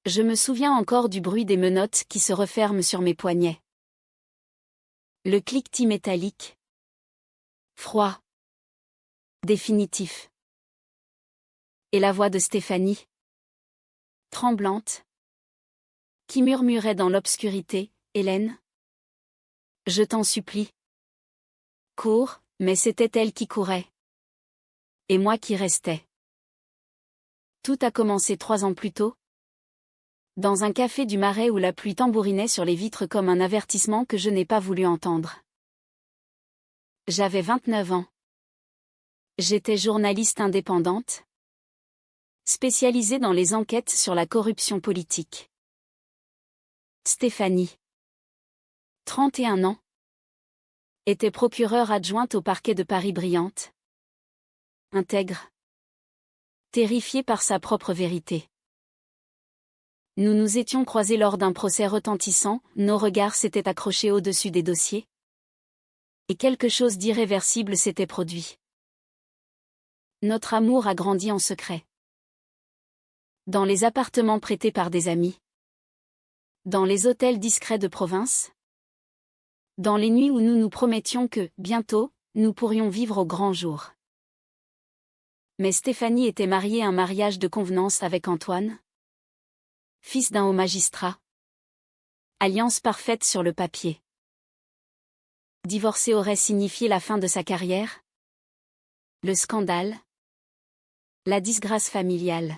Je me souviens encore du bruit des menottes qui se referment sur mes poignets. Le cliquetis métallique. Froid. Définitif. Et la voix de Stéphanie. Tremblante. Qui murmurait dans l'obscurité, « Hélène. Je t'en supplie. Cours », mais c'était elle qui courait. Et moi qui restais. Tout a commencé 3 ans plus tôt. Dans un café du Marais où la pluie tambourinait sur les vitres comme un avertissement que je n'ai pas voulu entendre. J'avais 29 ans. J'étais journaliste indépendante, spécialisée dans les enquêtes sur la corruption politique. Stéphanie, 31 ans, était procureure adjointe au parquet de Paris-Briante. Intègre. Terrifiée par sa propre vérité. Nous nous étions croisés lors d'un procès retentissant, nos regards s'étaient accrochés au-dessus des dossiers. Et quelque chose d'irréversible s'était produit. Notre amour a grandi en secret. Dans les appartements prêtés par des amis. Dans les hôtels discrets de province. Dans les nuits où nous nous promettions que, bientôt, nous pourrions vivre au grand jour. Mais Stéphanie était mariée à un mariage de convenance avec Antoine. Fils d'un haut magistrat. Alliance parfaite sur le papier. Divorcer aurait signifié la fin de sa carrière. Le scandale. La disgrâce familiale.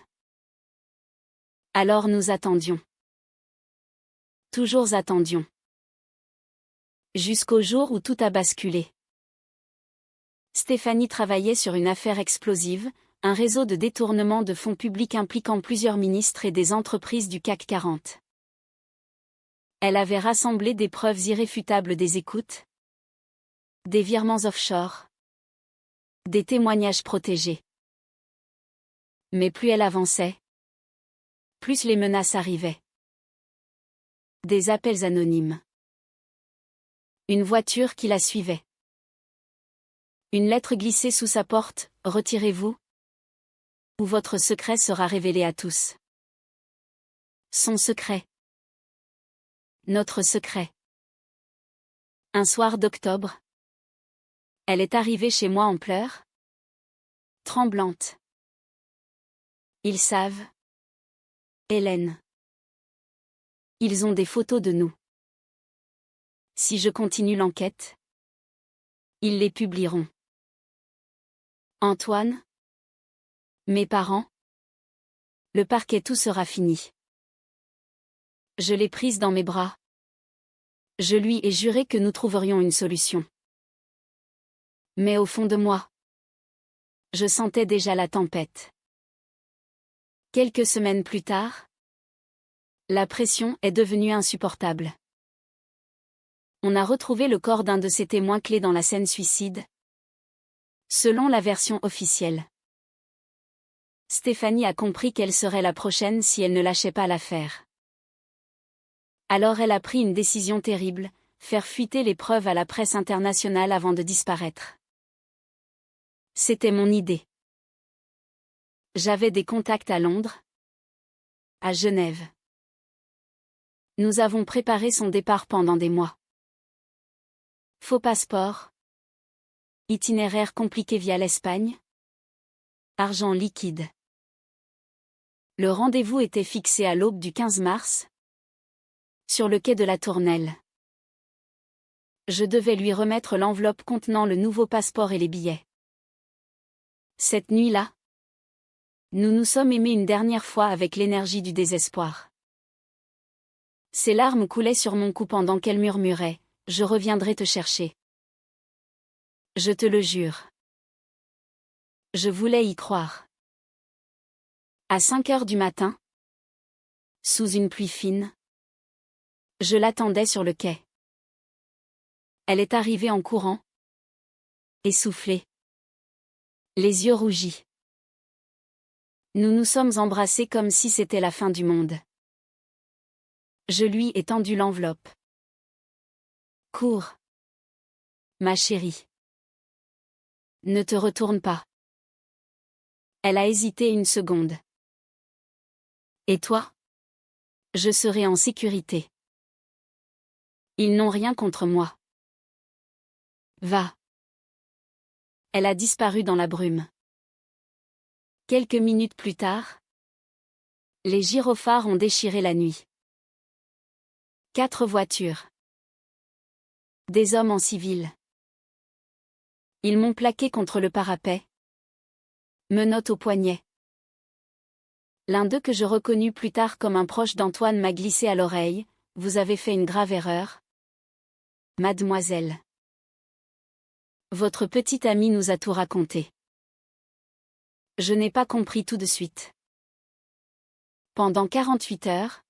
Alors nous attendions. Toujours attendions. Jusqu'au jour où tout a basculé. Stéphanie travaillait sur une affaire explosive, un réseau de détournement de fonds publics impliquant plusieurs ministres et des entreprises du CAC 40. Elle avait rassemblé des preuves irréfutables des écoutes, des virements offshore, des témoignages protégés. Mais plus elle avançait, plus les menaces arrivaient. Des appels anonymes. Une voiture qui la suivait. Une lettre glissée sous sa porte, « Retirez-vous, ou votre secret sera révélé à tous. » Son secret. Notre secret. Un soir d'octobre. Elle est arrivée chez moi en pleurs. Tremblante. Ils savent. Hélène. Ils ont des photos de nous. Si je continue l'enquête, ils les publieront. Antoine. Mes parents. Le parquet, tout sera fini. Je l'ai prise dans mes bras. Je lui ai juré que nous trouverions une solution. Mais au fond de moi, je sentais déjà la tempête. Quelques semaines plus tard, la pression est devenue insupportable. On a retrouvé le corps d'un de ses témoins clés dans la scène suicide. Selon la version officielle. Stéphanie a compris qu'elle serait la prochaine si elle ne lâchait pas l'affaire. Alors elle a pris une décision terrible, faire fuiter les preuves à la presse internationale avant de disparaître. C'était mon idée. J'avais des contacts à Londres, à Genève. Nous avons préparé son départ pendant des mois. Faux passeport. Itinéraire compliqué via l'Espagne. Argent liquide. Le rendez-vous était fixé à l'aube du 15 mars. Sur le quai de la Tournelle. Je devais lui remettre l'enveloppe contenant le nouveau passeport et les billets. Cette nuit-là, nous nous sommes aimés une dernière fois avec l'énergie du désespoir. Ses larmes coulaient sur mon cou pendant qu'elle murmurait « Je reviendrai te chercher. » Je te le jure. Je voulais y croire. À 5 heures du matin, sous une pluie fine, je l'attendais sur le quai. Elle est arrivée en courant, essoufflée, les yeux rougis. Nous nous sommes embrassés comme si c'était la fin du monde. Je lui ai tendu l'enveloppe. Cours, ma chérie. Ne te retourne pas. Elle a hésité une seconde. Et toi? Je serai en sécurité. Ils n'ont rien contre moi. Va. Elle a disparu dans la brume. Quelques minutes plus tard, les gyrophares ont déchiré la nuit. 4 voitures. Des hommes en civil. Ils m'ont plaqué contre le parapet. Menottes au poignet. L'un d'eux que je reconnus plus tard comme un proche d'Antoine m'a glissé à l'oreille: « Vous avez fait une grave erreur, mademoiselle. Votre petite amie nous a tout raconté. » Je n'ai pas compris tout de suite. Pendant 48 heures,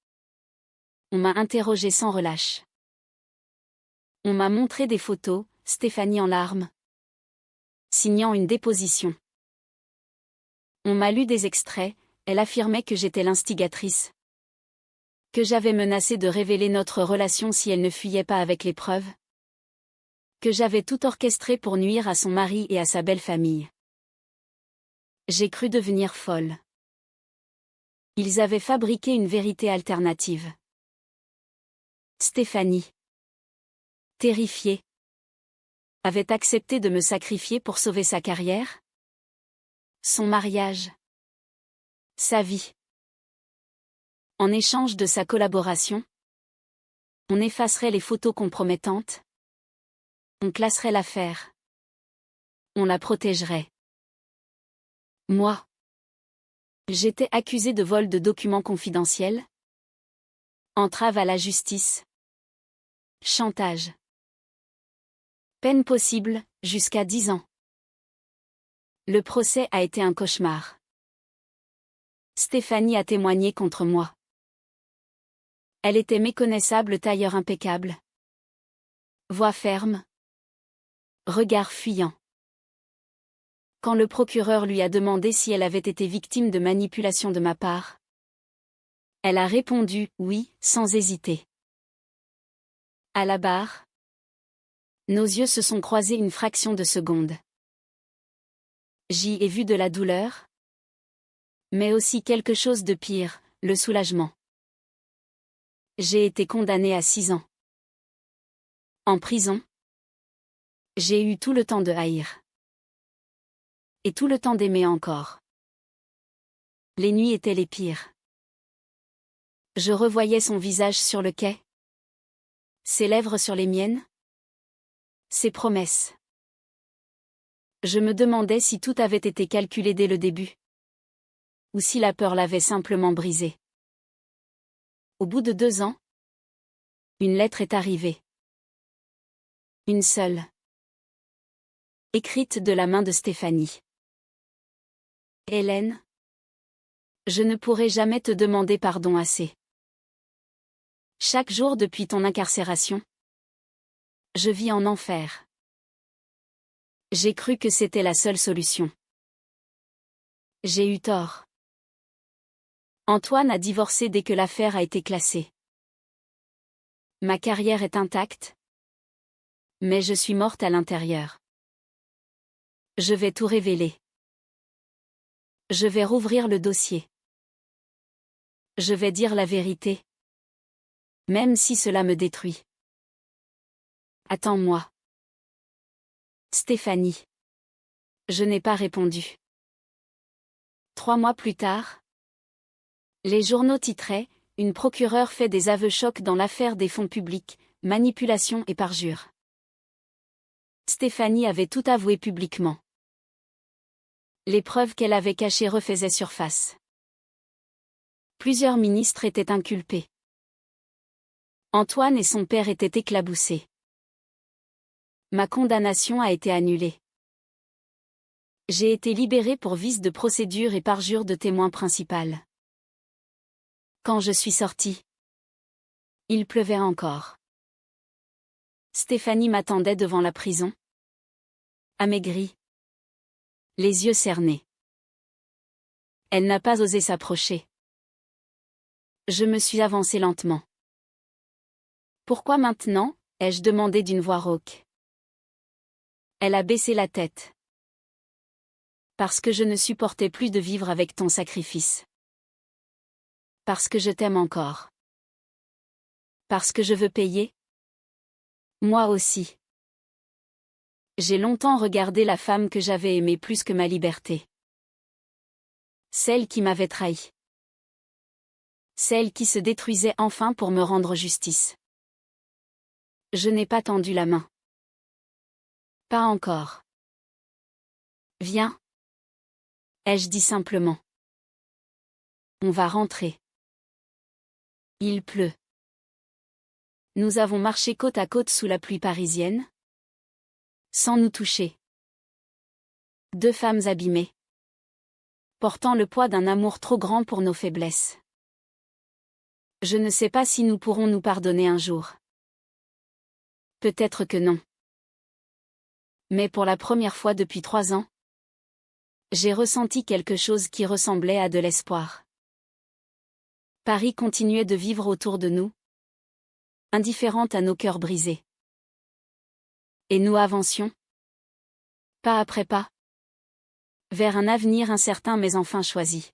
on m'a interrogé sans relâche. On m'a montré des photos, Stéphanie en larmes, signant une déposition. On m'a lu des extraits, elle affirmait que j'étais l'instigatrice. Que j'avais menacé de révéler notre relation si elle ne fuyait pas avec les preuves. Que j'avais tout orchestré pour nuire à son mari et à sa belle famille. J'ai cru devenir folle. Ils avaient fabriqué une vérité alternative. Stéphanie, terrifiée, avait accepté de me sacrifier pour sauver sa carrière, son mariage, sa vie. En échange de sa collaboration, on effacerait les photos compromettantes, on classerait l'affaire, on la protégerait. Moi, j'étais accusée de vol de documents confidentiels, entrave à la justice, chantage. Peine possible, jusqu'à 10 ans. Le procès a été un cauchemar. Stéphanie a témoigné contre moi. Elle était méconnaissable, tailleur impeccable. Voix ferme. Regard fuyant. Quand le procureur lui a demandé si elle avait été victime de manipulation de ma part, elle a répondu « oui » sans hésiter. À la barre, nos yeux se sont croisés une fraction de seconde. J'y ai vu de la douleur, mais aussi quelque chose de pire, le soulagement. J'ai été condamnée à 6 ans. En prison, j'ai eu tout le temps de haïr. Et tout le temps d'aimer encore. Les nuits étaient les pires. Je revoyais son visage sur le quai. Ses lèvres sur les miennes. Ses promesses. Je me demandais si tout avait été calculé dès le début. Ou si la peur l'avait simplement brisé. Au bout de 2 ans, une lettre est arrivée. Une seule. Écrite de la main de Stéphanie. Hélène, je ne pourrai jamais te demander pardon assez. Chaque jour depuis ton incarcération, je vis en enfer. J'ai cru que c'était la seule solution. J'ai eu tort. Antoine a divorcé dès que l'affaire a été classée. Ma carrière est intacte, mais je suis morte à l'intérieur. Je vais tout révéler. Je vais rouvrir le dossier. Je vais dire la vérité. Même si cela me détruit. Attends-moi. Stéphanie. Je n'ai pas répondu. 3 mois plus tard, les journaux titraient « Une procureure fait des aveux chocs dans l'affaire des fonds publics, manipulation et parjure ». Stéphanie avait tout avoué publiquement. Les preuves qu'elle avait cachées refaisaient surface. Plusieurs ministres étaient inculpés. Antoine et son père étaient éclaboussés. Ma condamnation a été annulée. J'ai été libérée pour vice de procédure et parjure de témoin principal. Quand je suis sortie, il pleuvait encore. Stéphanie m'attendait devant la prison. Amaigrie. Les yeux cernés. Elle n'a pas osé s'approcher. Je me suis avancée lentement. Pourquoi maintenant ? Ai-je demandé d'une voix rauque. Elle a baissé la tête. Parce que je ne supportais plus de vivre avec ton sacrifice. Parce que je t'aime encore. Parce que je veux payer? Moi aussi. J'ai longtemps regardé la femme que j'avais aimée plus que ma liberté. Celle qui m'avait trahi. Celle qui se détruisait enfin pour me rendre justice. Je n'ai pas tendu la main. Pas encore. Viens. Ai-je dit simplement. On va rentrer. Il pleut. Nous avons marché côte à côte sous la pluie parisienne. Sans nous toucher. Deux femmes abîmées. Portant le poids d'un amour trop grand pour nos faiblesses. Je ne sais pas si nous pourrons nous pardonner un jour. Peut-être que non. Mais pour la première fois depuis 3 ans, j'ai ressenti quelque chose qui ressemblait à de l'espoir. Paris continuait de vivre autour de nous, indifférente à nos cœurs brisés. Et nous avancions, pas après pas, vers un avenir incertain mais enfin choisi.